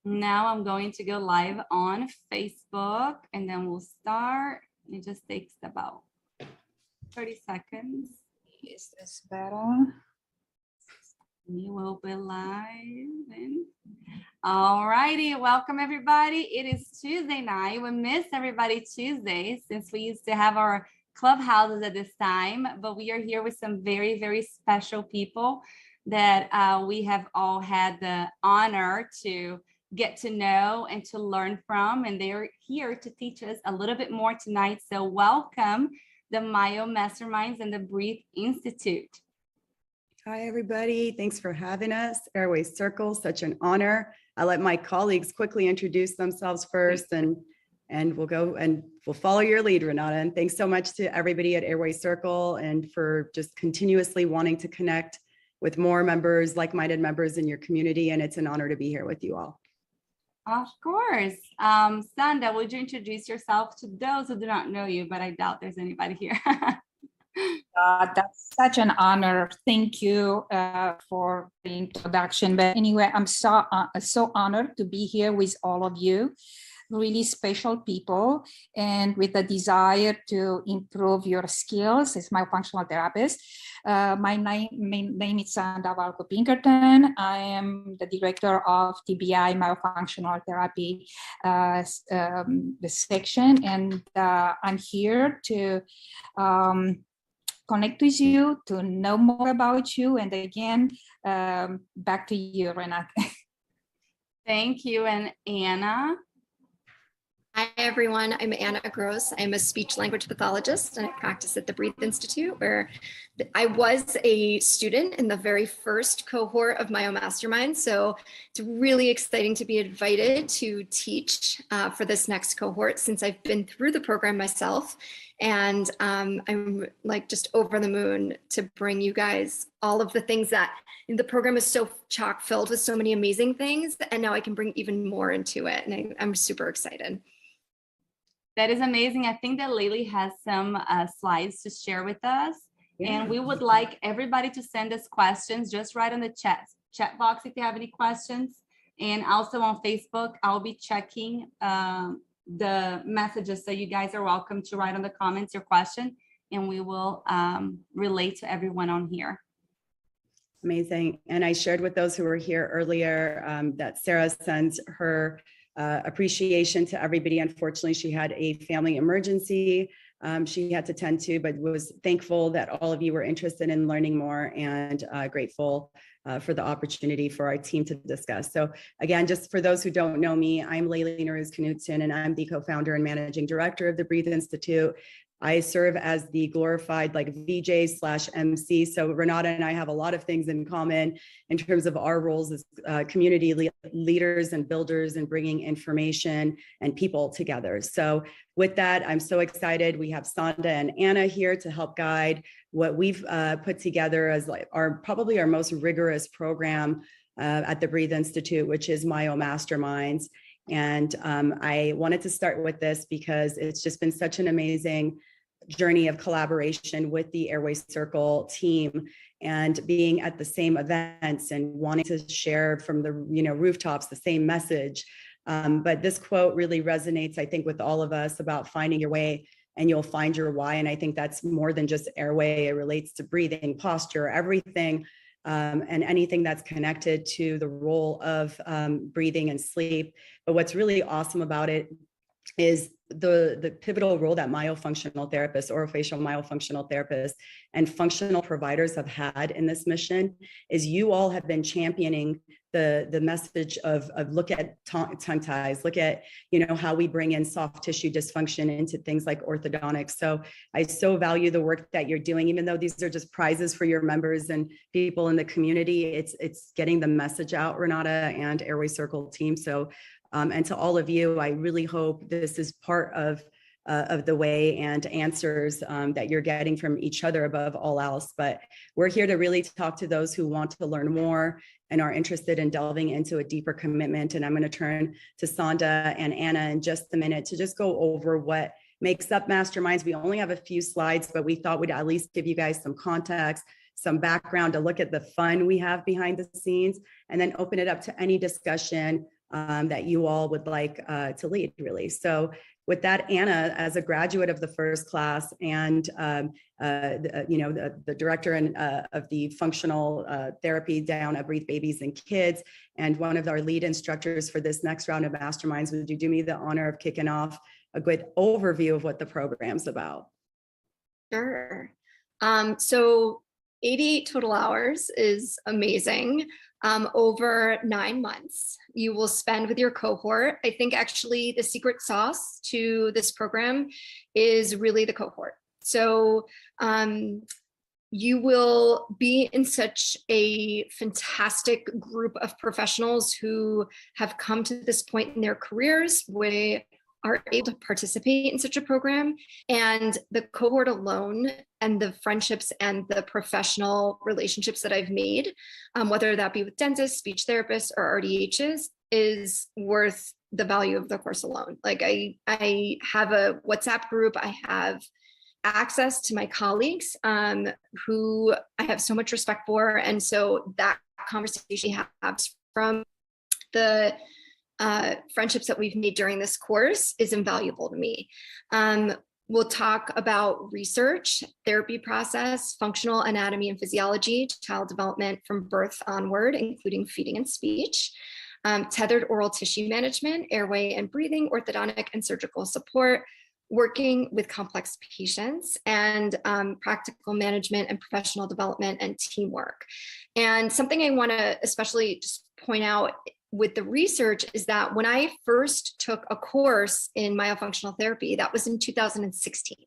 Now I'm going to go live on Facebook and then we'll start. It just takes about 30 seconds. Is this better? We will be live. All righty, welcome everybody. It is Tuesday night. We miss everybody Tuesdays since we used to have our clubhouses at this time, but we are here with some very, very special people that we have all had the honor to get to know and to learn from, and they're here to teach us a little bit more tonight. So welcome the Myo Masterminds and the Breathe Institute. Hi, everybody. Thanks for having us. Airway Circle, such an honor. I'll let my colleagues quickly introduce themselves first, and we'll follow your lead, Renata. And thanks so much to everybody at Airway Circle and for just continuously wanting to connect with more members, like-minded members in your community. And it's an honor to be here with you all. Of course. Sanda, would you introduce yourself to those who do not know you, but I doubt there's anybody here. That's such an honor. Thank you for the introduction. But anyway, I'm so honored to be here with all of you, really special people, and with a desire to improve your skills as myofunctional therapist. My name is Sanda Pinkerton. I am the director of TBI Myofunctional Therapy the section, and I'm here to connect with you, to know more about you. And again, back to you, Renata. Thank you. And Anna. Hi, everyone. I'm Anna Gross. I'm a speech language pathologist, and I practice at the Breathe Institute, where I was a student in the very first cohort of Myo Mastermind. So it's really exciting to be invited to teach for this next cohort, since I've been through the program myself. And I'm like just over the moon to bring you guys all of the things that the program is so chock filled with, so many amazing things. And now I can bring even more into it. And I'm super excited. That is amazing. I think that Lily has some slides to share with us. Yeah. And we would like everybody to send us questions. Just write on the chat box if you have any questions. And also on Facebook, I'll be checking the messages. So you guys are welcome to write on the comments your question, and we will relate to everyone on here. Amazing. And I shared with those who were here earlier that Sarah sends her appreciation to everybody. Unfortunately, she had a family emergency she had to tend to, but was thankful that all of you were interested in learning more, and grateful for the opportunity for our team to discuss. So again, just for those who don't know me, I'm Layli Naruz-Knudsen, and I'm the co-founder and managing director of the Breathe Institute. I serve as the glorified VJ/MC. So Renata and I have a lot of things in common in terms of our roles as community leaders and builders and bringing information and people together. So with that, I'm so excited. We have Sanda and Anna here to help guide what we've put together as probably our most rigorous program at the Breathe Institute, which is Myo Masterminds. And I wanted to start with this because it's just been such an amazing journey of collaboration with the Airway Circle team, and being at the same events and wanting to share from the rooftops the same message. But this quote really resonates, I think, with all of us about finding your way and you'll find your why. And I think that's more than just airway. It relates to breathing, posture, everything. And anything that's connected to the role of breathing and sleep. But what's really awesome about it is the pivotal role that myofunctional therapists, orofacial myofunctional therapists, and functional providers have had in this mission. Is you all have been championing the message of look at tongue ties, look at how we bring in soft tissue dysfunction into things like orthodontics. So I so value the work that you're doing, even though these are just prizes for your members and people in the community. It's getting the message out, Renata and Airway Circle team. So and to all of you, I really hope this is part of the way and answers that you're getting from each other above all else. But we're here to really talk to those who want to learn more and are interested in delving into a deeper commitment. And I'm going to turn to Sanda and Anna in just a minute to just go over what makes up Masterminds. We only have a few slides, but we thought we'd at least give you guys some context, some background to look at the fun we have behind the scenes, and then open it up to any discussion that you all would like to lead, really. So with that, Anna, as a graduate of the first class and the director of the functional therapy down at Breathe Babies and Kids, and one of our lead instructors for this next round of masterminds, would you do me the honor of kicking off a good overview of what the program's about? Sure. So 88 total hours is amazing. Over 9 months, you will spend with your cohort. I think actually the secret sauce to this program is really the cohort. So you will be in such a fantastic group of professionals who have come to this point in their careers where are able to participate in such a program. And the cohort alone and the friendships and the professional relationships that I've made, whether that be with dentists, speech therapists, or RDHs, is worth the value of the course alone. Like I have a WhatsApp group, I have access to my colleagues who I have so much respect for. And so that conversation we have from the friendships that we've made during this course is invaluable to me. We'll talk about research, therapy process, functional anatomy and physiology, child development from birth onward, including feeding and speech, tethered oral tissue management, airway and breathing, orthodontic and surgical support, working with complex patients, and practical management and professional development and teamwork. And something I want to especially just point out with the research is that when I first took a course in myofunctional therapy, that was in 2016.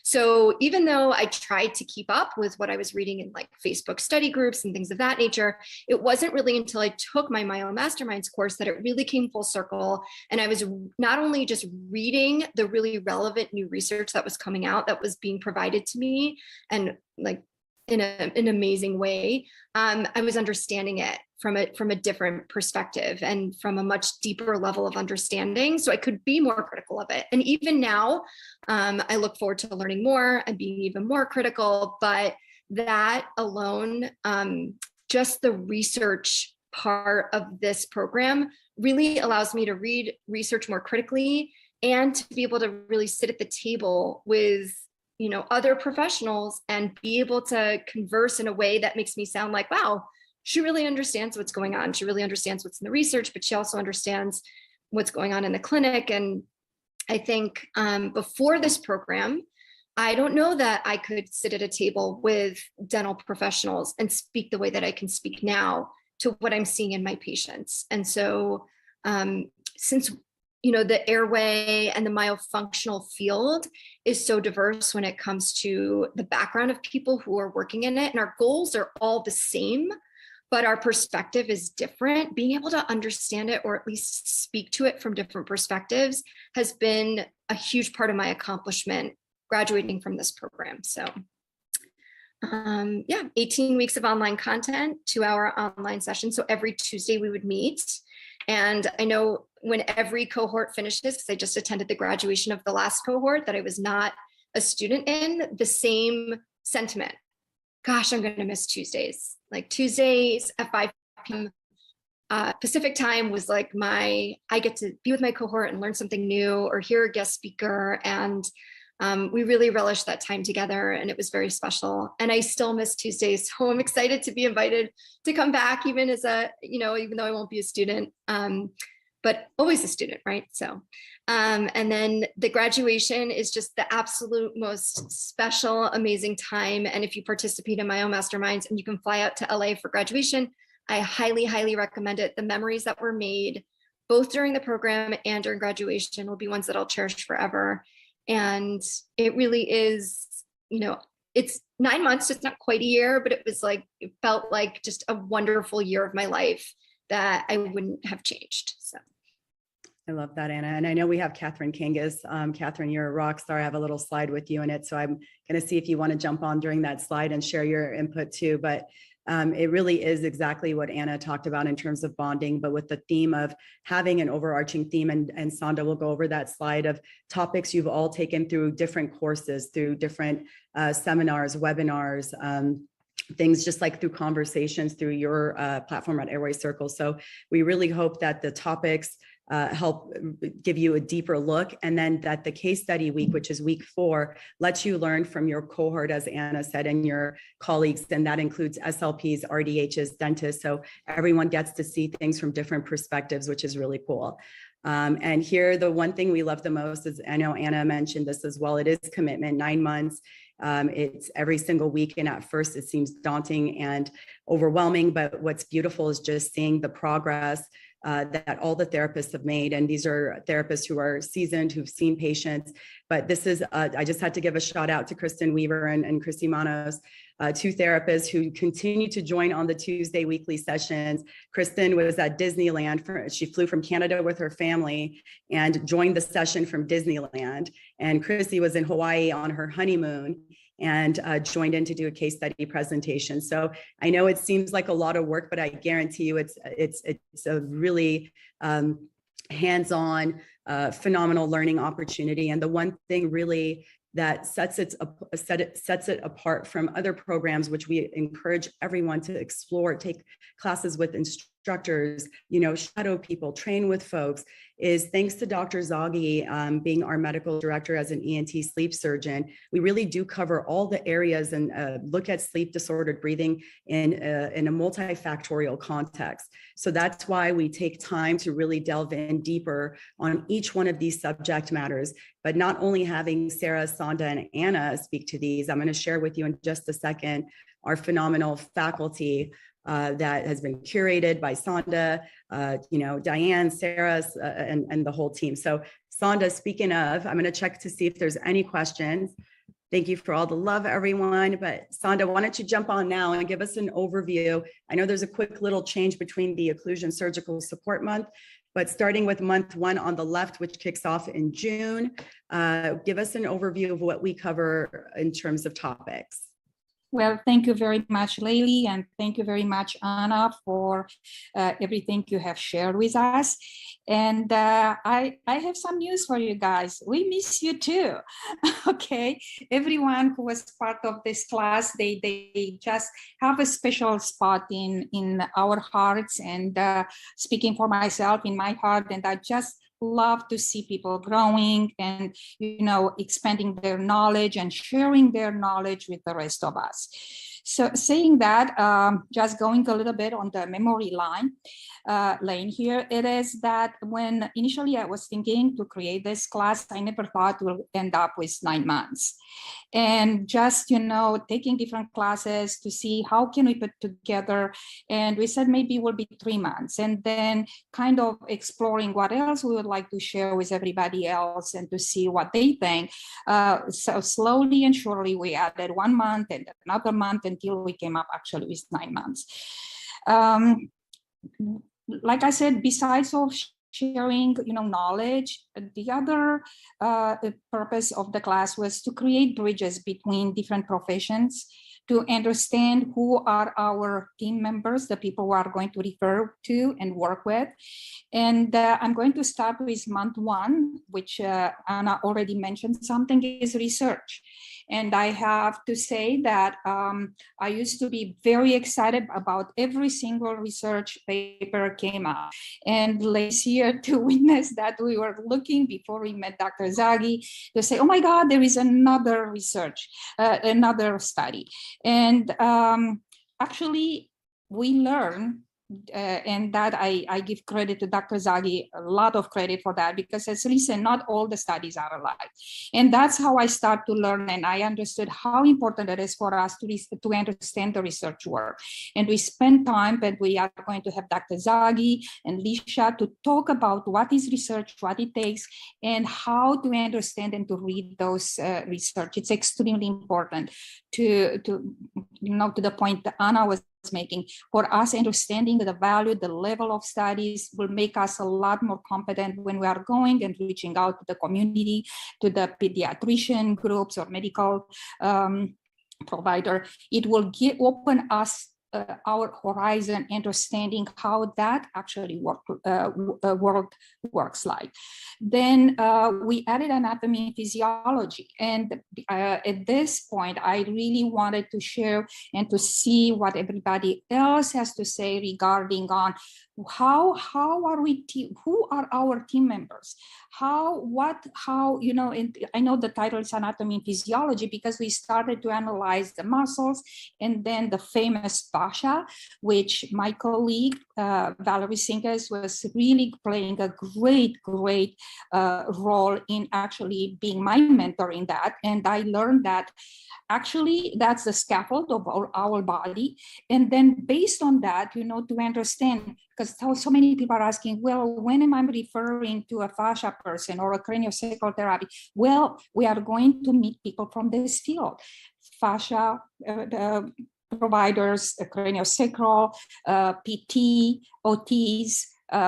So even though I tried to keep up with what I was reading in like Facebook study groups and things of that nature, it wasn't really until I took my Myo Masterminds course that it really came full circle. And I was not only just reading the really relevant new research that was coming out, that was being provided to me and like in an amazing way, I was understanding it from a different perspective and from a much deeper level of understanding. So I could be more critical of it. And even now, I look forward to learning more and being even more critical, but that alone, just the research part of this program really allows me to read research more critically and to be able to really sit at the table with other professionals and be able to converse in a way that makes me sound like, wow, she really understands what's going on. She really understands what's in the research, but she also understands what's going on in the clinic. And I think before this program, I don't know that I could sit at a table with dental professionals and speak the way that I can speak now to what I'm seeing in my patients. And so since the airway and the myofunctional field is so diverse when it comes to the background of people who are working in it, and our goals are all the same, but our perspective is different. Being able to understand it, or at least speak to it from different perspectives, has been a huge part of my accomplishment graduating from this program. So 18 weeks of online content, 2-hour online sessions. So every Tuesday we would meet. And I know when every cohort finishes, because I just attended the graduation of the last cohort that I was not a student in, the same sentiment. Gosh, I'm going to miss Tuesdays. Like Tuesdays at 5 p.m. Pacific time was like I get to be with my cohort and learn something new or hear a guest speaker. And we really relished that time together, and it was very special. And I still miss Tuesdays. So I'm excited to be invited to come back, even as even though I won't be a student, but always a student, right? So, and then the graduation is just the absolute most special, amazing time. And if you participate in my own masterminds and you can fly out to LA for graduation, I highly, highly recommend it. The memories that were made, both during the program and during graduation, will be ones that I'll cherish forever. And it really is, it's 9 months, it's not quite a year, but it felt like just a wonderful year of my life that I wouldn't have changed. So. I love that, Anna. And I know we have Catherine Kangas. Catherine, you're a rock star. I have a little slide with you in it. So I'm going to see if you want to jump on during that slide and share your input too. But it really is exactly what Anna talked about in terms of bonding, but with the theme of having an overarching theme. And Sonda will go over that slide of topics you've all taken through different courses, through different seminars, webinars, things just like through conversations through your platform at Airway Circle. So we really hope that the topics help give you a deeper look, and then that the case study week, which is week 4, lets you learn from your cohort, as Anna said, and your colleagues, and that includes SLPs, RDHs, dentists. So everyone gets to see things from different perspectives, which is really cool. And here, the one thing we love the most is, I know Anna mentioned this as well, it is commitment, 9 months. It's every single week, and at first it seems daunting and overwhelming, but what's beautiful is just seeing the progress that all the therapists have made. And these are therapists who are seasoned, who've seen patients. But this is, I just had to give a shout out to Kristen Weaver and Christy Manos, 2 therapists who continue to join on the Tuesday weekly sessions. Kristen was at Disneyland. She flew from Canada with her family and joined the session from Disneyland. And Christy was in Hawaii on her honeymoon and joined in to do a case study presentation. So I know it seems like a lot of work, but I guarantee you it's a really hands-on, phenomenal learning opportunity. And the one thing really that sets it apart from other programs, which we encourage everyone to explore, take classes with instructors, shadow people, train with folks, is thanks to Dr. Zaghi being our medical director as an ENT sleep surgeon. We really do cover all the areas and look at sleep disordered breathing in a multifactorial context. So that's why we take time to really delve in deeper on each one of these subject matters. But not only having Sarah, Sonda, and Anna speak to these, I'm going to share with you in just a second our phenomenal faculty that has been curated by Sonda, Diane, Sarah, and the whole team. So Sonda, speaking of, I'm going to check to see if there's any questions. Thank you for all the love, everyone. But Sonda, why don't you jump on now and give us an overview? I know there's a quick little change between the Occlusion Surgical Support Month, but starting with month 1 on the left, which kicks off in June, give us an overview of what we cover in terms of topics. Well, thank you very much, Layli, and thank you very much, Anna, for everything you have shared with us. And I have some news for you guys. We miss you too. Okay, everyone who was part of this class, they just have a special spot in our hearts. And speaking for myself, in my heart, and I just love to see people growing and expanding their knowledge and sharing their knowledge with the rest of us. So saying that, just going a little bit on the memory lane here, it is that when initially I was thinking to create this class, I never thought we'll end up with 9 months. And just, taking different classes to see how can we put together. And we said maybe it will be 3 months, and then kind of exploring what else we would like to share with everybody else and to see what they think. So slowly and surely we added 1 month and another month until we came up actually with 9 months. Like I said, besides of sharing, knowledge, the other purpose of the class was to create bridges between different professions, to understand who are our team members, the people who are going to refer to and work with. And I'm going to start with month 1, which Anna already mentioned something, is research. And I have to say that I used to be very excited about every single research paper came out. And Lay's here to witness that we were looking before we met Dr. Zaghi to say, oh my God, there is another research, another study. And actually, we learn, and that I give credit to Dr. Zaghi, a lot of credit for that, because as Lee said, not all the studies are alike. And that's how I start to learn, and I understood how important it is for us to understand the research work. And we spend time, but we are going to have Dr. Zaghi and Lisha to talk about what is research, what it takes, and how to understand and to read those research. It's extremely important to the point that Anna was making. For us, understanding the value, the level of studies will make us a lot more competent when we are going and reaching out to the community, to the pediatrician groups or medical provider. It will open us our horizon, understanding how that actually world works like. Then we added anatomy and physiology. And at this point, I really wanted to share and to see what everybody else has to say regarding on how are we, who are our team members? How, you know, and I know the title is anatomy and physiology because we started to analyze the muscles and then the famous fascia, which my colleague, Valerie Sinkes, was really playing a great role in actually being my mentor in that. And I learned that actually that's the scaffold of our body. And then based on that, you know, to understand, because so many people are asking, well, when am I referring to a fascia person or a craniosacral therapy? Well, we are going to meet people from this field. Fascia providers, craniosacral, PT, OTs,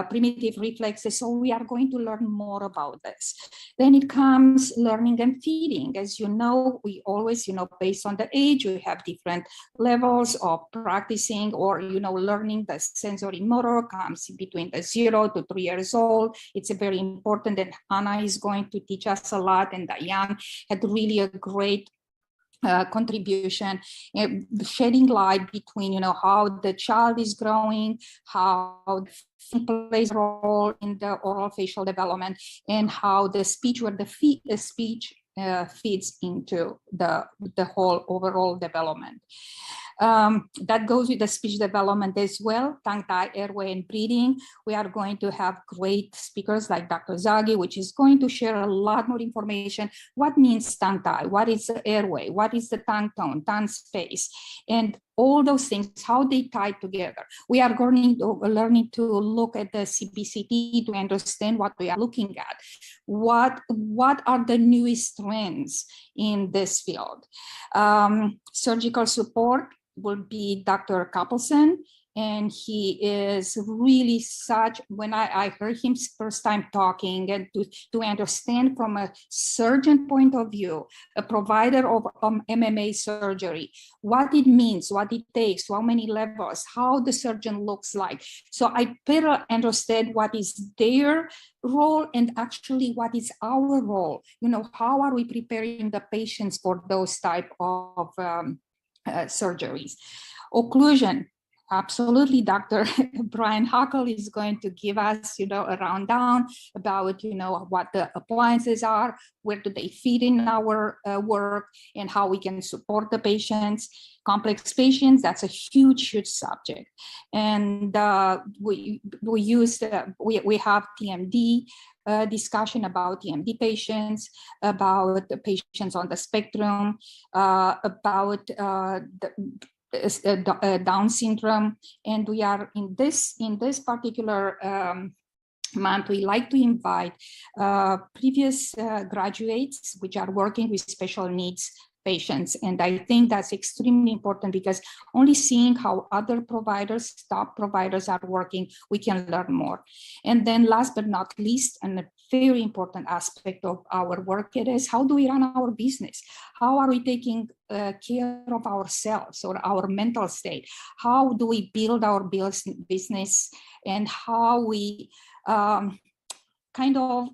primitive reflexes. So we are going to learn more about this. Then it comes learning and feeding. As you know, we always, you know, based on the age, we have different levels of practicing or, you know, learning. The sensory motor comes between the 0 to 3 years old. It's a very important, and Anna is going to teach us a lot, and Diane had really a great contribution, shedding light between, you know, how the child is growing, how the plays a role in the oral facial development, and how the speech, where the speech fits into the whole overall development. That goes with the speech development as well, tongue-tie, airway, and breathing. We are going to have great speakers like Dr. Zaghi, which is going to share a lot more information. What means tongue-tie? What is the airway? What is the tongue tone, tongue space? And all those things, how they tie together. We are learning to look at the CBCT to understand what we are looking at. What are the newest trends in this field? Surgical support will be Dr. Kappelson, and he is really such, when I heard him first time talking, and to understand from a surgeon point of view, a provider of MMA surgery, what it means, what it takes, how many levels, how the surgeon looks like. So I better understand what is their role and actually what is our role. You know, how are we preparing the patients for those type of surgeries? Occlusion. Absolutely, Dr. Brian Huckle is going to give us, you know, a rundown about, you know, what the appliances are, where do they fit in our work, and how we can support the patients. Complex patients, that's a huge subject. And we have TMD discussion about TMD patients, about the patients on the spectrum, about Down syndrome, and we are in this particular month, we like to invite previous graduates which are working with special needs patients. And I think that's extremely important because only seeing how other providers, top providers are working, we can learn more. And then last but not least, and a very important aspect of our work, it is how do we run our business? How are we taking care of ourselves or our mental state? How do we build our business, and how we kind of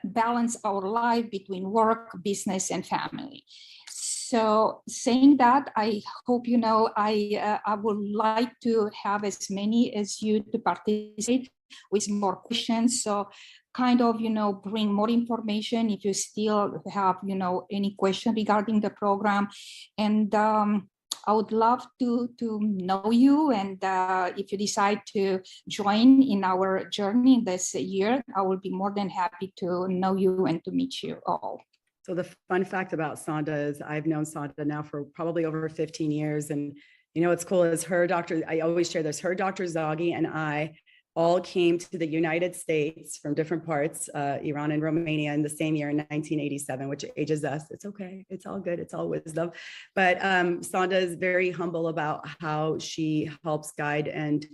balance our life between work, business, and family. So saying that, I hope you know, I would like to have as many as you to participate with more questions. So kind of, you know, bring more information if you still have, you know, any question regarding the program. And I would love to know you. And if you decide to join in our journey this year, I will be more than happy to know you and to meet you all. So the fun fact about Sonda is I've known Sonda now for probably over 15 years. And you know, what's cool is her doctor, I always share this, her Dr. Zaghi and I all came to the United States from different parts, Iran and Romania, in the same year in 1987, which ages us. It's okay. It's all good. It's all wisdom. But Sonda is very humble about how she helps guide and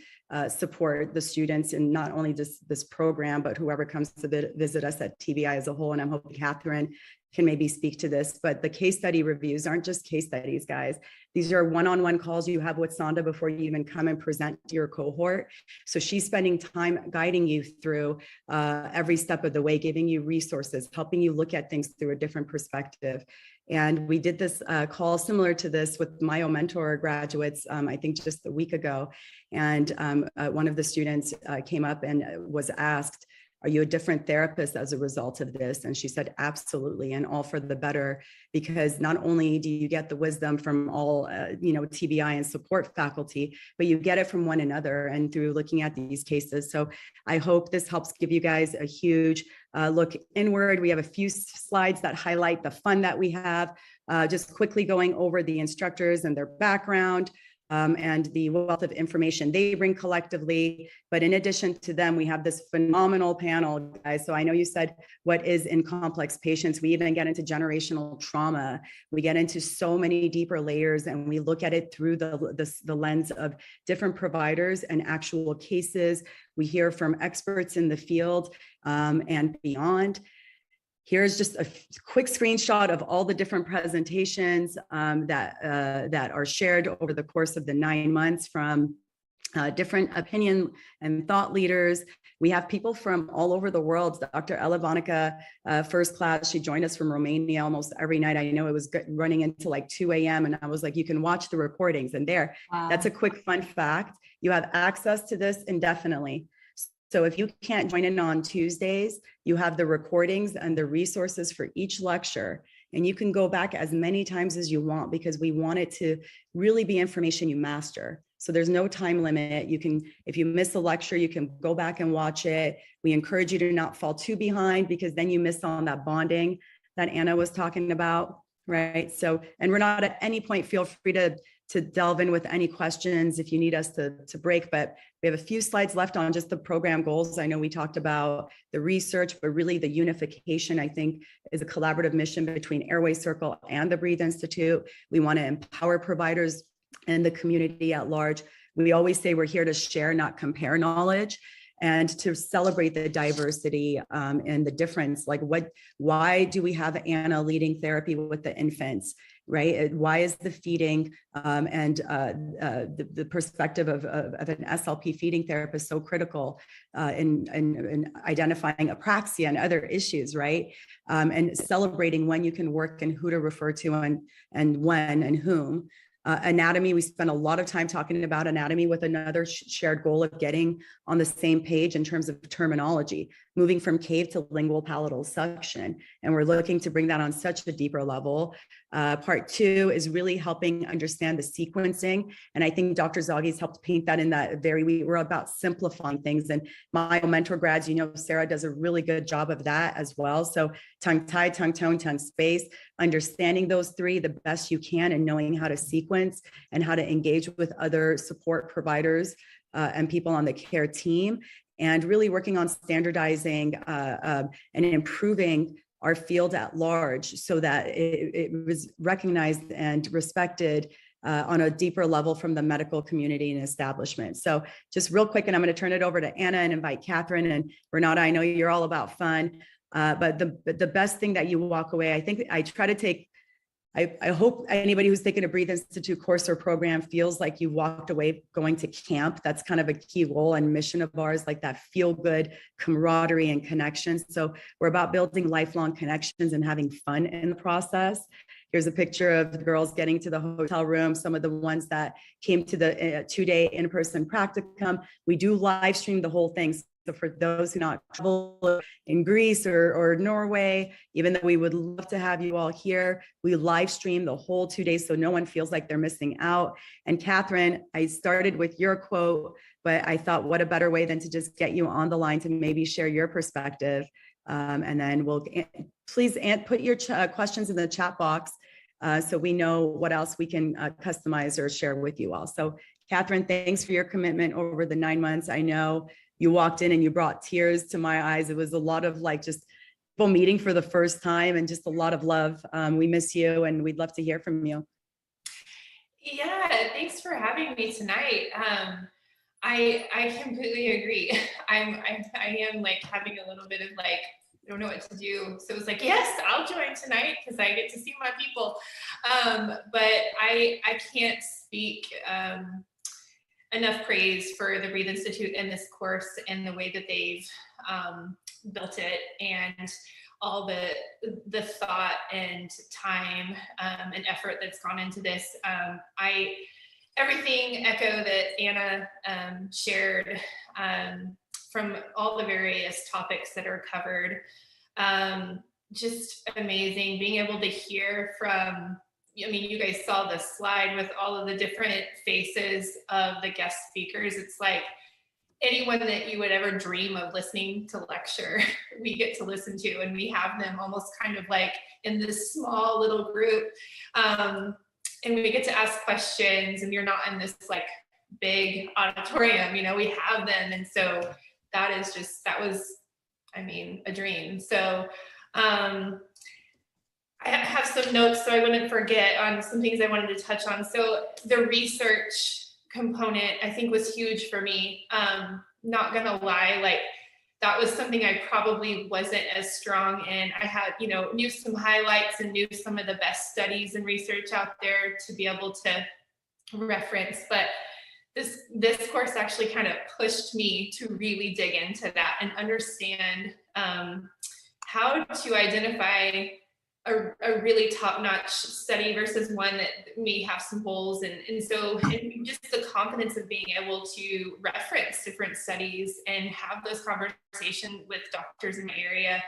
support the students in not only just this program, but whoever comes to visit us at TBI as a whole. And I'm hoping Catherine can maybe speak to this, but the case study reviews aren't just case studies, guys. These are one-on-one calls you have with Sonda before you even come and present to your cohort. So she's spending time guiding you through every step of the way, giving you resources, helping you look at things through a different perspective. And we did this call similar to this with Myo Mentor graduates, I think just a week ago. And one of the students came up and was asked, are you a different therapist as a result of this? And she said, absolutely, and all for the better, because not only do you get the wisdom from all, TBI and support faculty, but you get it from one another and through looking at these cases. So I hope this helps give you guys a huge look inward. We have a few slides that highlight the fun that we have, just quickly going over the instructors and their background. And the wealth of information they bring collectively. But in addition to them, we have this phenomenal panel, guys. So I know you said what is in complex patients. We even get into generational trauma. We get into so many deeper layers, and we look at it through the lens of different providers and actual cases. We hear from experts in the field and beyond. Here's just a quick screenshot of all the different presentations that are shared over the course of the 9 months from different opinion and thought leaders. We have people from all over the world. Dr. Elevonica, first class, she joined us from Romania almost every night. I know it was running into like 2 a.m. and I was like, you can watch the recordings. And that's a quick fun fact. You have access to this indefinitely. So if you can't join in on Tuesdays, you have the recordings and the resources for each lecture, and you can go back as many times as you want, because we want it to really be information you master. So there's no time limit. You can, if you miss a lecture, you can go back and watch it. We encourage you to not fall too behind, because then you miss on that bonding that Anna was talking about, right? So, and Renata, at any point, feel free to delve in with any questions if you need us to break, but we have a few slides left on just the program goals. I know we talked about the research, but really the unification, I think, is a collaborative mission between Airway Circle and the Breathe Institute. We want to empower providers and the community at large. We always say we're here to share, not compare knowledge, and to celebrate the diversity and the difference. Like, why do we have Anna leading therapy with the infants? Right? Why is the feeding and the perspective of an SLP feeding therapist so critical in identifying apraxia and other issues, right? And celebrating when you can work and who to refer to and when and whom. Anatomy, we spent a lot of time talking about anatomy with another shared goal of getting on the same page in terms of terminology, moving from cave to lingual palatal suction. And we're looking to bring that on such a deeper level. Part 2 is really helping understand the sequencing. And I think Dr. Zaghi's helped paint that in that we're about simplifying things. And my mentor grads, Sarah does a really good job of that as well. So tongue tie, tongue tone, tongue space, understanding those 3 the best you can, and knowing how to sequence and how to engage with other support providers and people on the care team, and really working on standardizing and improving our field at large so that it was recognized and respected on a deeper level from the medical community and establishment. So just real quick, and I'm going to turn it over to Anna and invite Catherine and Renata. I know you're all about fun, but the best thing that you walk away, I think I try to take, I hope anybody who's taken a Breathe Institute course or program feels like you walked away going to camp. That's kind of a key role and mission of ours, like that feel good camaraderie and connection. So we're about building lifelong connections and having fun in the process. Here's a picture of the girls getting to the hotel room, some of the ones that came to the 2-day in-person practicum. We do live stream the whole thing. So for those who not travel in Greece or Norway, even though we would love to have you all here, we live stream the whole 2 days so no one feels like they're missing out. And Catherine, I started with your quote, but I thought what a better way than to just get you on the line to maybe share your perspective. And then we'll please put your questions in the chat box so we know what else we can customize or share with you all. So Catherine, thanks for your commitment over the 9 months. I know you walked in and you brought tears to my eyes. It was a lot of like just people meeting for the first time and just a lot of love. We miss you and we'd love to hear from you. Yeah, thanks for having me tonight. I completely agree. I am like having a little bit of like don't know what to do. So it was like, yes, I'll join tonight because I get to see my people. But I can't speak enough praise for the Breathe Institute and this course and the way that they've built it, and all the thought and time and effort that's gone into this. Everything echo that Anna shared from all the various topics that are covered. Just amazing being able to hear from, I mean, you guys saw the slide with all of the different faces of the guest speakers. It's like anyone that you would ever dream of listening to lecture, we get to listen to, and we have them almost kind of like in this small little group. And we get to ask questions, and you're not in this like big auditorium, you know, we have them. And so that was, I mean, a dream. So I have some notes so I wouldn't forget on some things I wanted to touch on. So the research component, I think, was huge for me. Not gonna lie, like that was something I probably wasn't as strong in. I had, you know, knew some highlights and knew some of the best studies and research out there to be able to reference, but this course actually kind of pushed me to really dig into that and understand how to identify a really top-notch study versus one that may have some holes, and so just the confidence of being able to reference different studies and have those conversations with doctors in my area.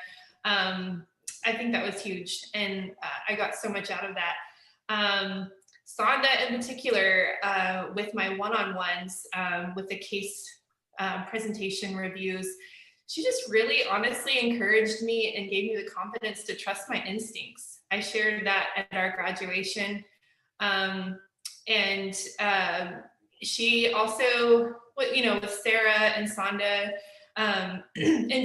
I think that was huge, and I got so much out of that. Sonda in particular, with my one-on-ones, with the case presentation reviews, she just really honestly encouraged me and gave me the confidence to trust my instincts. I shared that at our graduation. And she also, you know, with Sarah and Sonda and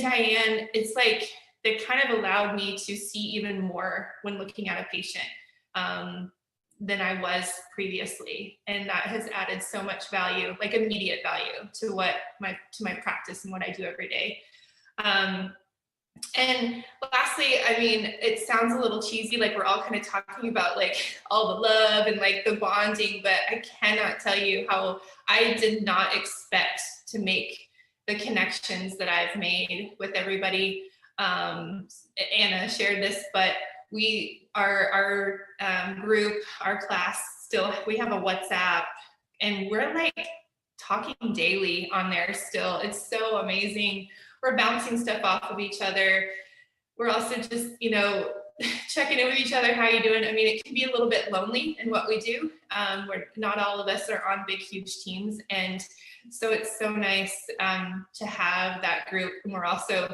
Diane, it's like they kind of allowed me to see even more when looking at a patient than I was previously. And that has added so much value, like immediate value to my practice and what I do every day. And lastly, I mean, it sounds a little cheesy, like we're all kind of talking about like all the love and like the bonding, but I cannot tell you how I did not expect to make the connections that I've made with everybody. Anna shared this, but our group, our class, still, we have a WhatsApp, and we're like talking daily on there still. It's so amazing. We're bouncing stuff off of each other. We're also just, you know, checking in with each other. How you doing? I mean, it can be a little bit lonely in what we do. Where not all of us are on big, huge teams. And so it's so nice to have that group. And we're also,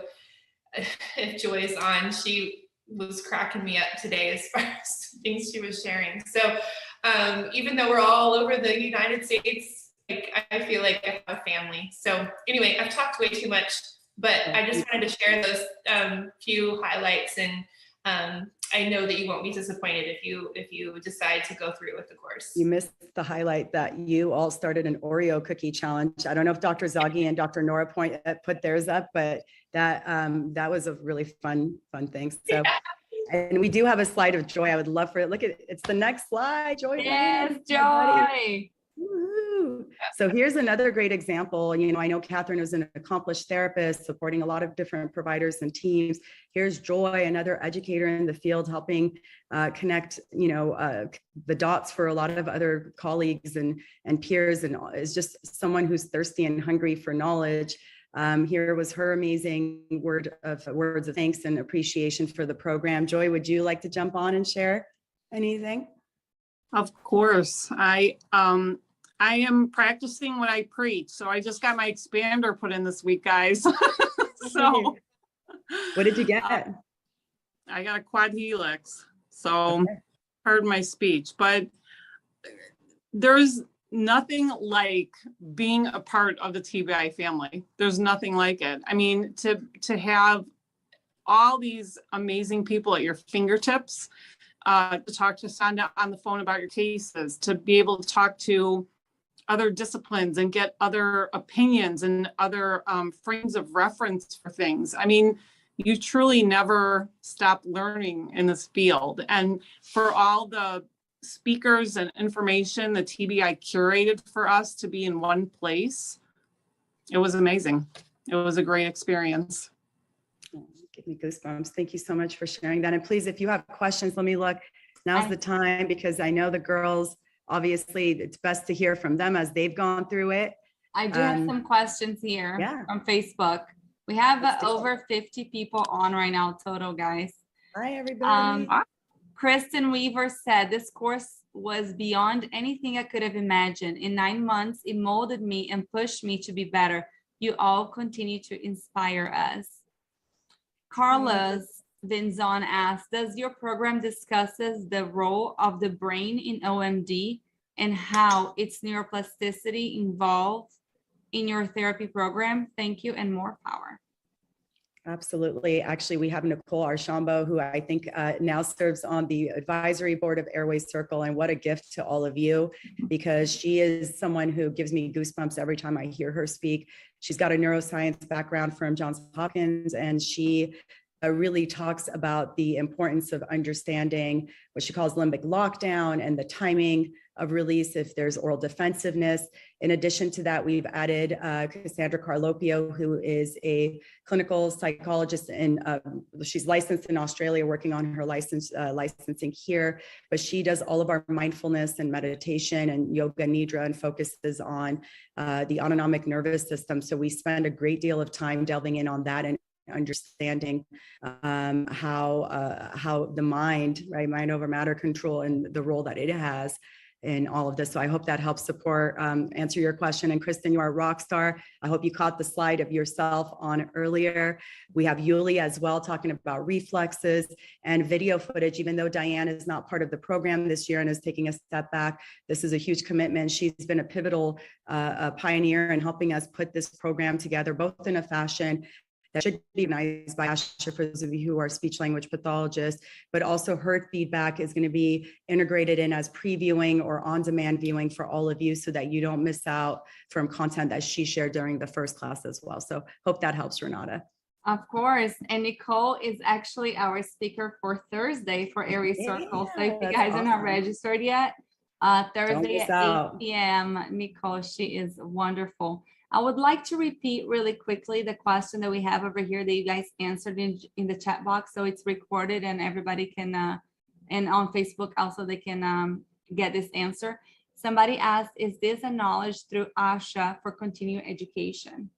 if Joy's on, she was cracking me up today as far as things she was sharing. So even though we're all over the United States, like, I feel like I have a family. So anyway, I've talked way too much, but I just wanted to share those few highlights, and I know that you won't be disappointed if you decide to go through with the course. You missed the highlight that you all started an Oreo cookie challenge. I don't know if Dr. Zaghi and Dr. Nora put theirs up, but that was a really fun thing. So, and we do have a slide of Joy. I would love for it. Look at it. It's the next slide, Joy. Yes, Joy. Woo-hoo. So here's another great example. You know, I know Catherine was an accomplished therapist supporting a lot of different providers and teams. Here's Joy, another educator in the field, helping connect, you know, the dots for a lot of other colleagues and peers, and is just someone who's thirsty and hungry for knowledge. Here was her amazing words of thanks and appreciation for the program. Joy, would you like to jump on and share anything? Of course. I am practicing what I preach. So I just got my expander put in this week, guys. So what did you get? I got a quad helix. So okay. Heard my speech, but there's nothing like being a part of the TBI family. There's nothing like it. I mean, to have all these amazing people at your fingertips, to talk to Sonda on the phone about your cases, to be able to talk to other disciplines and get other opinions and other frames of reference for things. I mean, you truly never stop learning in this field. And for all the speakers and information the TBI curated for us to be in one place, it was amazing. It was a great experience. Oh, give me goosebumps. Thank you so much for sharing that. And please, if you have questions, let me look. Now's the time, because I know the girls, obviously it's best to hear from them as they've gone through it. I do have some questions here from Facebook. We have over 50 people on right now total, guys. Hi, everybody. Kristen Weaver said, this course was beyond anything I could have imagined. In 9 months, it molded me and pushed me to be better. You all continue to inspire us. Carlos Vinzon asked, does your program discusses the role of the brain in OMD and how its neuroplasticity involved in your therapy program? Thank you, and more power. Absolutely. Actually, we have Nicole Archambault, who I think now serves on the advisory board of Airway Circle. And what a gift to all of you, because she is someone who gives me goosebumps every time I hear her speak. She's got a neuroscience background from Johns Hopkins, and she really talks about the importance of understanding what she calls limbic lockdown and the timing of release if there's oral defensiveness. In addition to that, we've added Cassandra Carlopio, who is a clinical psychologist, and she's licensed in Australia, working on her licensing here, but she does all of our mindfulness and meditation and yoga nidra and focuses on the autonomic nervous system. So we spend a great deal of time delving in on that and understanding how the mind, right, mind over matter control and the role that it has in all of this. So I hope that helps support, answer your question. And Kristen, you are a rock star. I hope you caught the slide of yourself on earlier. We have Yuli as well, talking about reflexes and video footage. Even though Diane is not part of the program this year and is taking a step back, this is a huge commitment. She's been a pivotal pioneer in helping us put this program together, both in a fashion that should be recognized by ASHA for those of you who are speech language pathologists, but also her feedback is going to be integrated in as previewing or on-demand viewing for all of you, so that you don't miss out from content that she shared during the first class as well. So hope that helps, Renata. Of course. And Nicole is actually our speaker for Thursday for Airway Circle. So if you guys are not registered yet, Thursday at 8 p.m. Nicole, she is wonderful. I would like to repeat really quickly the question that we have over here that you guys answered in the chat box. So it's recorded and everybody can, and on Facebook also, they can get this answer. Somebody asked, is this a knowledge through ASHA for continuing education?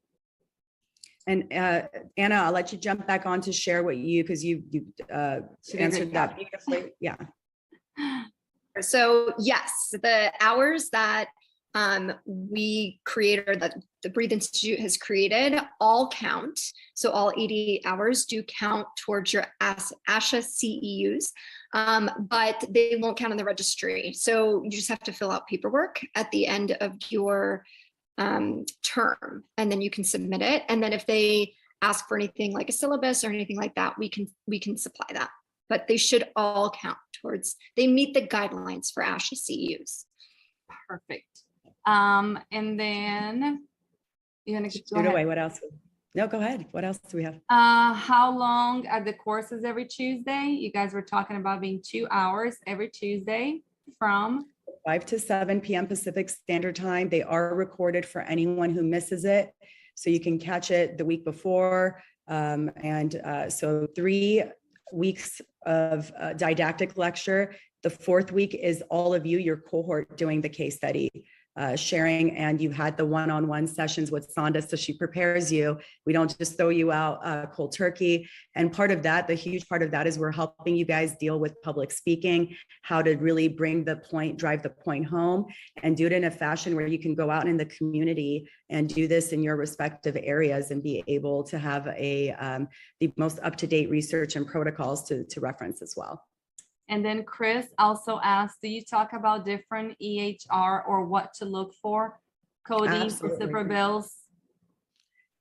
And Anna, I'll let you jump back on to share what you, because you answered that beautifully. Yeah. So yes, the hours that we created, or that the Breathe Institute has created, all count. So all 88 hours do count towards your ASHA CEUs, but they won't count in the registry. So you just have to fill out paperwork at the end of your term, and then you can submit it. And then if they ask for anything like a syllabus or anything like that, we can supply that. But they should all count towards, they meet the guidelines for ASHA CEUs. Perfect. And then you're gonna shoot away. What else? No, go ahead. What else do we have? How long are the courses every Tuesday? You guys were talking about being 2 hours every Tuesday from 5 to 7 p.m. Pacific Standard Time. They are recorded for anyone who misses it, so you can catch it the week before. So 3 weeks of didactic lecture. The 4th week is all of you, your cohort, doing the case study, sharing, and you had the one-on-one sessions with Sonda, so she prepares you. We don't just throw you out cold turkey. And part of that, the huge part of that, is we're helping you guys deal with public speaking, how to really bring the point, drive the point home, and do it in a fashion where you can go out in the community and do this in your respective areas and be able to have the most up-to-date research and protocols to reference as well. And then Chris also asked, do you talk about different EHR or what to look for? Coding, super bills?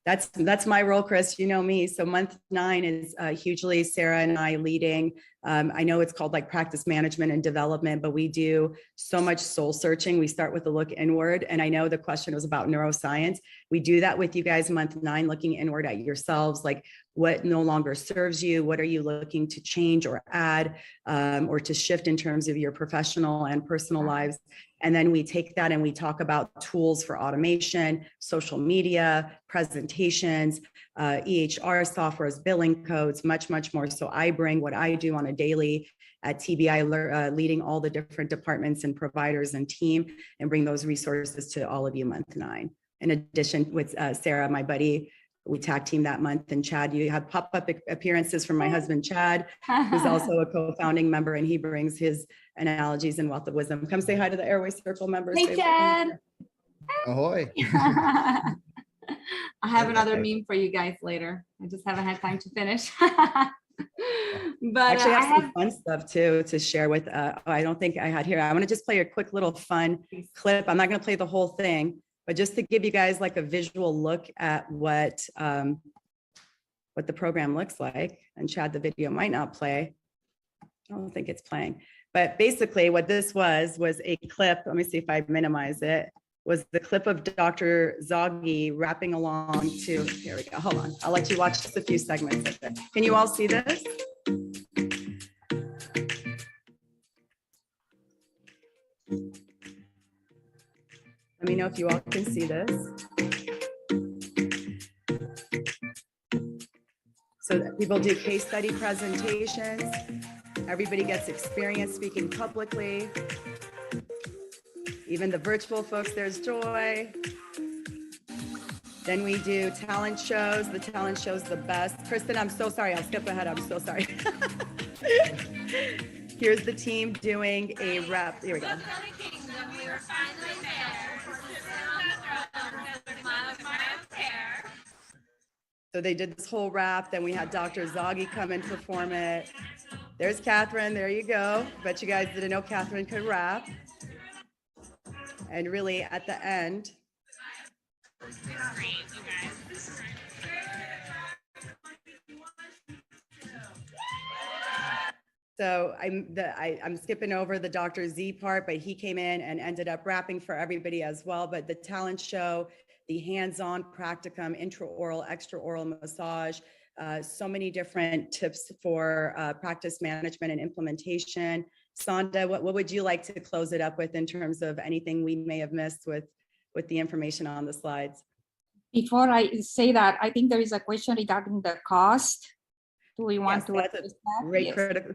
That's my role, Chris. You know me. So month 9 is hugely Sarah and I leading I know it's called like practice management and development, but we do so much soul searching. We start with a look inward. And I know the question was about neuroscience. We do that with you guys month 9, looking inward at yourselves, like what no longer serves you, what are you looking to change or add or to shift in terms of your professional and personal lives. And then we take that and we talk about tools for automation, social media, presentations, EHR softwares, billing codes, much, much more. So I bring what I do on a daily at TBI, leading all the different departments and providers and team, and bring those resources to all of you month 9. In addition, with Sarah, my buddy, we tag team that month, and Chad, you have pop-up appearances from my husband, Chad, who's also a co-founding member, and he brings his analogies and wealth of wisdom. Come say hi to the Airway Circle members. Hey, Chad. Ahoy. I have another meme for you guys later. I just haven't had time to finish. But Actually, I have some fun stuff too to share with, I don't think I had here. I want to just play a quick little fun clip. I'm not going to play the whole thing, but just to give you guys like a visual look at what the program looks like. And Chad, the video might not play. I don't think it's playing. But basically what this was a clip. Let me see if I minimize it. Was the clip of Dr. Zoggy rapping along to, here we go, hold on. I'll let you watch just a few segments of it. Can you all see this? Let me know if you all can see this. So people do case study presentations. Everybody gets experience speaking publicly. Even the virtual folks, there's joy. Then we do talent shows. The talent show's the best. Kristen, I'm so sorry. I'll skip ahead. I'm so sorry. Here's the team doing a rep. Here we go. So they did this whole rap. Then we had Dr. Zoggy come and perform it. There's Catherine. There you go. Bet you guys didn't know Catherine could rap. And really at the end, so I'm skipping over the Dr. Z part, but he came in and ended up rapping for everybody as well. But the talent show, the hands-on practicum, intraoral, extraoral massage, so many different tips for practice management and implementation. Sonda, what would you like to close it up with in terms of anything we may have missed with the information on the slides? Before I say that, I think there is a question regarding the cost. Do we want to that's address a that? great Yes. critical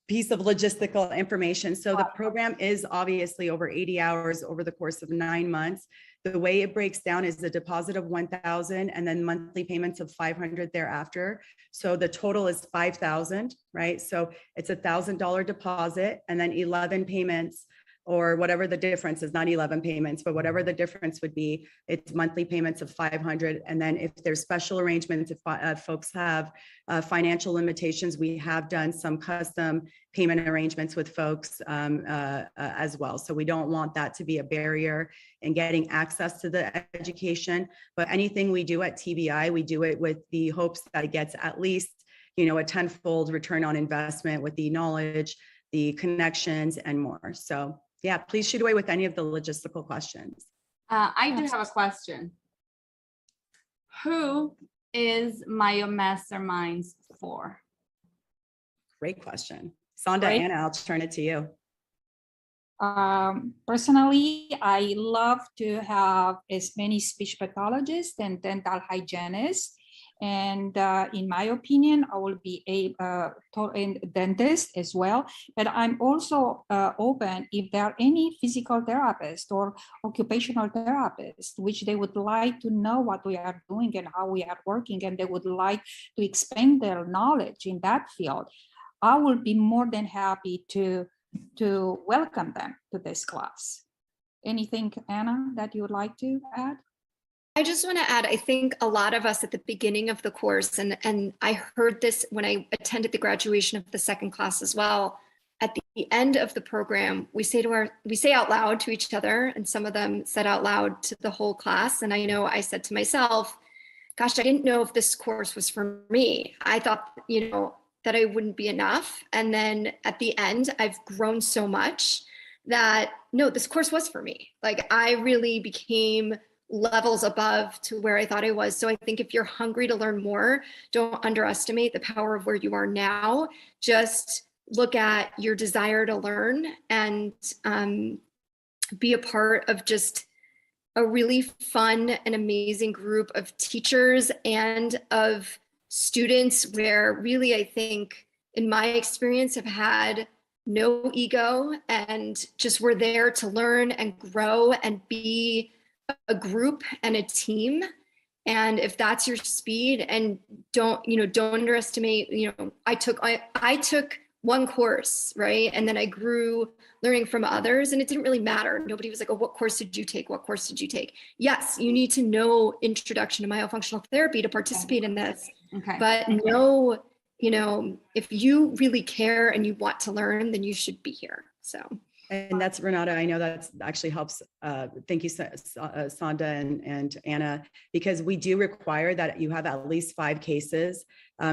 piece of logistical information. So the program is obviously over 80 hours over the course of 9 months. The way it breaks down is a deposit of $1,000 and then monthly payments of $500 thereafter. So the total is $5,000, right? So it's $1,000 deposit and then 11 payments, or whatever the difference is, not 11 payments, but whatever the difference would be, it's monthly payments of $500. And then if there's special arrangements, if folks have financial limitations, we have done some custom payment arrangements with folks as well. So we don't want that to be a barrier in getting access to the education. But anything we do at TBI, we do it with the hopes that it gets at least, you know, a tenfold return on investment with the knowledge, the connections, and more. So yeah, please shoot away with any of the logistical questions. I do have a question. Who is MyoMasterminds for? Great question. Sonda, Great. Anna, I'll turn it to you. Personally, I love to have as many speech pathologists and dental hygienists. And in my opinion, I will be a dentist as well. But I'm also open if there are any physical therapists or occupational therapists, which they would like to know what we are doing and how we are working, and they would like to expand their knowledge in that field. I will be more than happy to welcome them to this class. Anything, Anna, that you would like to add? I just want to add, I think a lot of us at the beginning of the course, and I heard this when I attended the graduation of the second class as well, at the end of the program, we say out loud to each other, and some of them said out loud to the whole class. And I know I said to myself, gosh, I didn't know if this course was for me. I thought, you know, that I wouldn't be enough. And then at the end, I've grown so much that no, this course was for me. Like I really became levels above to where I thought I was. So I think if you're hungry to learn more, don't underestimate the power of where you are now. Just look at your desire to learn and be a part of just a really fun and amazing group of teachers and of students where really I think in my experience have had no ego and just were there to learn and grow and be a group and a team. And if that's your speed, and don't underestimate, I took one course, right? And then I grew learning from others, and it didn't really matter. Nobody was like, oh, what course did you take? What course did you take? Yes, you need to know introduction to myofunctional therapy to participate in this. Okay. But no, if you really care and you want to learn, then you should be here. So. And that's Renata. I know that's actually helps. Thank you, Sonda and Anna, because we do require that you have at least 5 cases.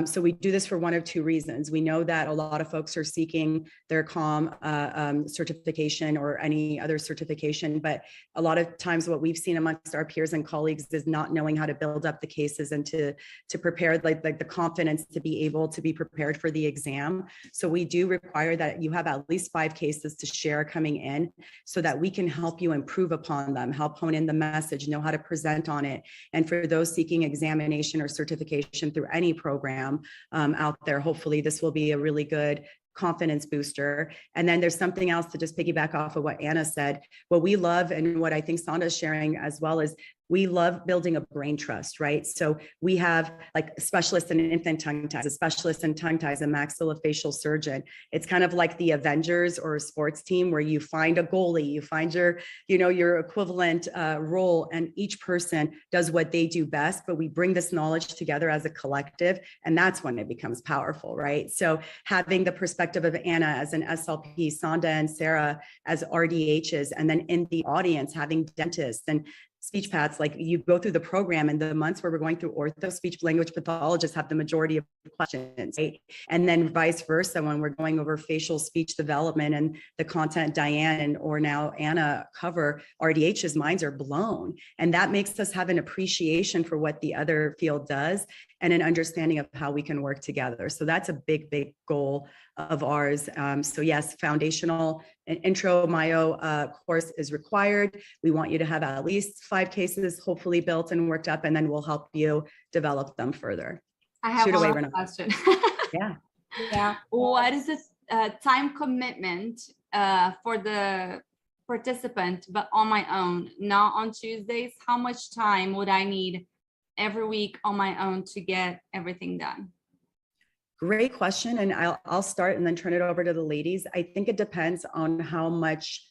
So we do this for one of 2 reasons. We know that a lot of folks are seeking their CALM certification or any other certification, but a lot of times what we've seen amongst our peers and colleagues is not knowing how to build up the cases and to prepare like the confidence to be able to be prepared for the exam. So we do require that you have at least 5 cases to share coming in so that we can help you improve upon them, help hone in the message, know how to present on it. And for those seeking examination or certification through any program out there, hopefully this will be a really good confidence booster. And then there's something else to just piggyback off of what Anna said. What we love and what I think Sonda is sharing as well is we love building a brain trust, right? So we have like specialists in infant tongue ties, a specialist in tongue ties, a maxillofacial surgeon. It's kind of like the Avengers or a sports team where you find a goalie, you find your equivalent role, and each person does what they do best, but we bring this knowledge together as a collective, and that's when it becomes powerful, right? So having the perspective of Anna as an SLP, Sonda and Sarah as RDHs, and then in the audience, having dentists and speech paths, like you go through the program and the months where we're going through ortho, speech language pathologists have the majority of questions, right? And then vice versa, when we're going over facial speech development and the content Diane or now Anna cover, RDH's minds are blown. And that makes us have an appreciation for what the other field does and an understanding of how we can work together. So that's a big, big goal of ours. So yes, foundational and intro myo course is required. We want you to have at least 5 cases hopefully built and worked up, and then we'll help you develop them further. I have Shoot away, one Renata. question. Yeah. What is the time commitment for the participant, but on my own, not on Tuesdays? How much time would I need every week on my own to get everything done? Great question. And I'll start and then turn it over to the ladies. I think it depends on how much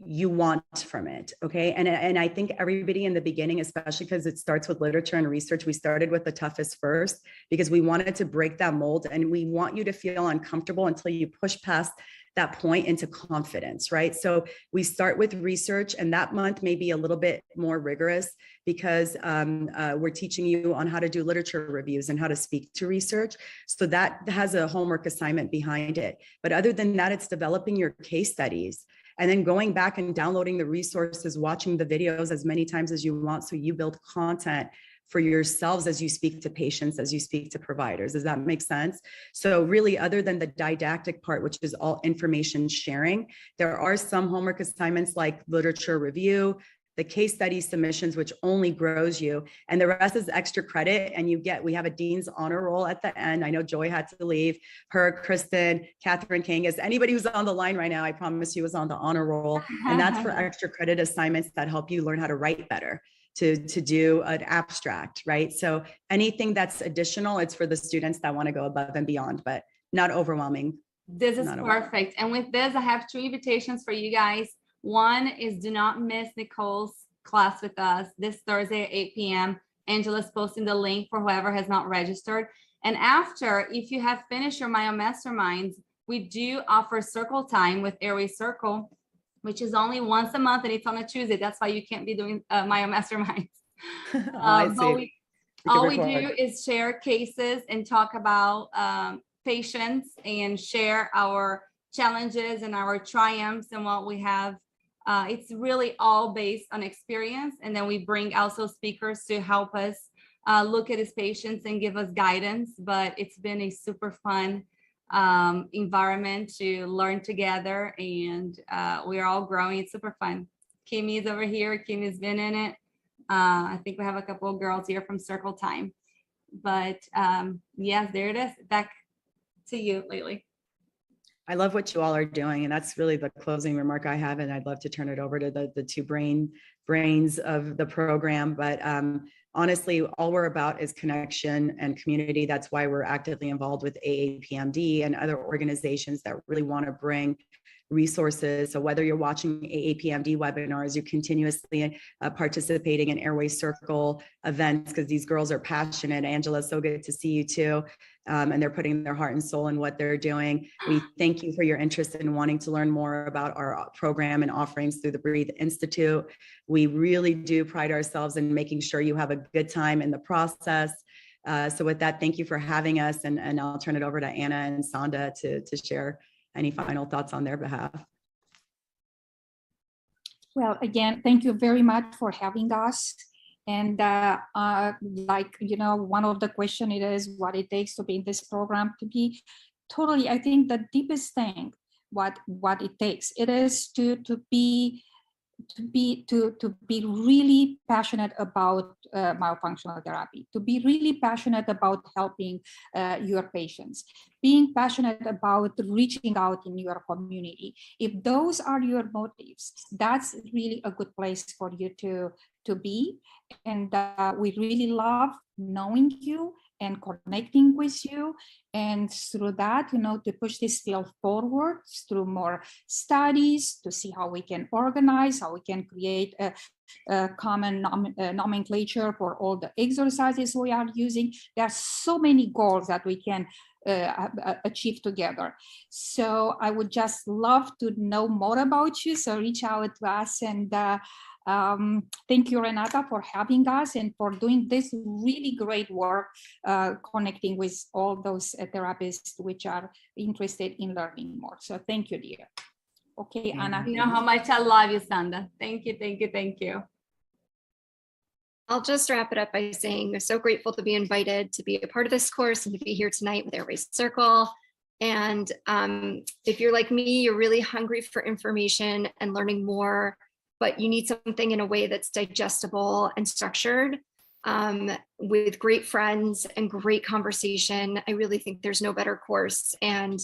you want from it. Okay. And I think everybody in the beginning, especially because it starts with literature and research, we started with the toughest first because we wanted to break that mold, and we want you to feel uncomfortable until you push past that point into confidence, right? So we start with research, and that month may be a little bit more rigorous because we're teaching you on how to do literature reviews and how to speak to research. So that has a homework assignment behind it. But other than that, it's developing your case studies and then going back and downloading the resources, watching the videos as many times as you want, so you build content for yourselves as you speak to patients, as you speak to providers. Does that make sense? So really, other than the didactic part, which is all information sharing, there are some homework assignments like literature review, the case study submissions, which only grows you, and the rest is extra credit. And we have a Dean's Honor Roll at the end. I know Joy had to leave, her, Kristen, Catherine King, is anybody who's on the line right now, I promise you was on the honor roll. And that's for extra credit assignments that help you learn how to write better, to do an abstract, right? So anything that's additional, it's for the students that want to go above and beyond, but not overwhelming. This is perfect. And with this, I have 2 invitations for you guys. One is do not miss Nicole's class with us this Thursday at 8 p.m. Angela's posting the link for whoever has not registered. And after, if you have finished your Myo Masterminds, we do offer circle time with Airway Circle, which is only once a month, and it's on a Tuesday. That's why you can't be doing Myo Masterminds. I see. All we do is share cases and talk about patients and share our challenges and our triumphs and what we have. It's really all based on experience. And then we bring also speakers to help us look at his patients and give us guidance. But it's been a super fun environment to learn together, and we're all growing. It's super fun. Kimmy's over here. Kimmy's been in it. I think we have a couple of girls here from Circle Time. But yes, there it is. Back to you, Lately. I love what you all are doing, and that's really the closing remark I have. And I'd love to turn it over to the two brains of the program. But honestly, all we're about is connection and community. That's why we're actively involved with AAPMD and other organizations that really want to bring resources. So whether you're watching AAPMD webinars, you're continuously participating in Airway Circle events, because these girls are passionate. Angela, so good to see you too. And they're putting their heart and soul in what they're doing. We thank you for your interest in wanting to learn more about our program and offerings through the Breathe Institute. We really do pride ourselves in making sure you have a good time in the process. So with that, thank you for having us. And I'll turn it over to Anna and Sonda to share any final thoughts on their behalf. Well, again, thank you very much for having us. And like, you know, one of the question it is what it takes to be in this program, to be totally, I think the deepest thing, what it takes, it is to be really passionate about myofunctional therapy, to be really passionate about helping your patients, being passionate about reaching out in your community. If those are your motives, that's really a good place for you to be. And we really love knowing you and connecting with you, and through that, you know, to push this field forward through more studies, to see how we can organize, how we can create a common nomenclature for all the exercises we are using. There are so many goals that we can achieve together. So I would just love to know more about you. So reach out to us, and thank you, Renata, for having us and for doing this really great work, connecting with all those therapists which are interested in learning more. So thank you, dear. Okay, Anna. You know how much I love you, Sonda. Thank you, thank you, thank you. I'll just wrap it up by saying I'm so grateful to be invited to be a part of this course and to be here tonight with Airway Circle. And if you're like me, you're really hungry for information and learning more, but you need something in a way that's digestible and structured, with great friends and great conversation. I really think there's no better course. And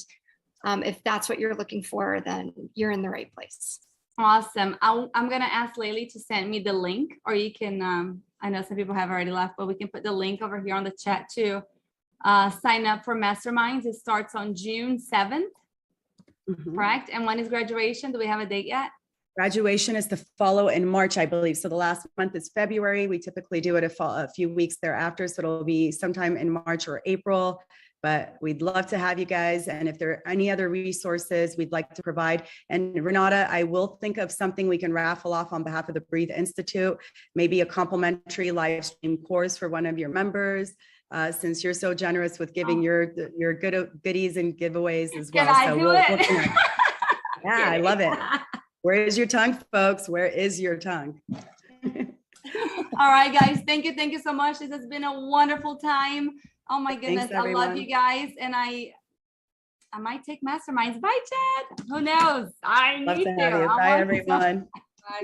if that's what you're looking for, then you're in the right place. Awesome. I'm going to ask Laylee to send me the link, or you can, I know some people have already left, but we can put the link over here on the chat too. Sign up for Masterminds. It starts on June 7th, correct? And when is graduation? Do we have a date yet? Graduation is to follow in March, I believe. So the last month is February. We typically do it a few weeks thereafter. So it'll be sometime in March or April, but we'd love to have you guys. And if there are any other resources we'd like to provide. And Renata, I will think of something we can raffle off on behalf of the Breathe Institute, maybe a complimentary live stream course for one of your members. Since you're so generous with giving your goodies and giveaways as well. Can I do it? Yeah, I love it. Where is your tongue, folks? Where is your tongue? All right, guys. Thank you so much. This has been a wonderful time. Oh my goodness. Thanks, I love you guys. And I might take Masterminds. Bye, Chad. Who knows? I Love need to have you. Bye, everyone.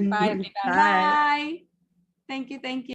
Bye, everybody. Bye. Thank you.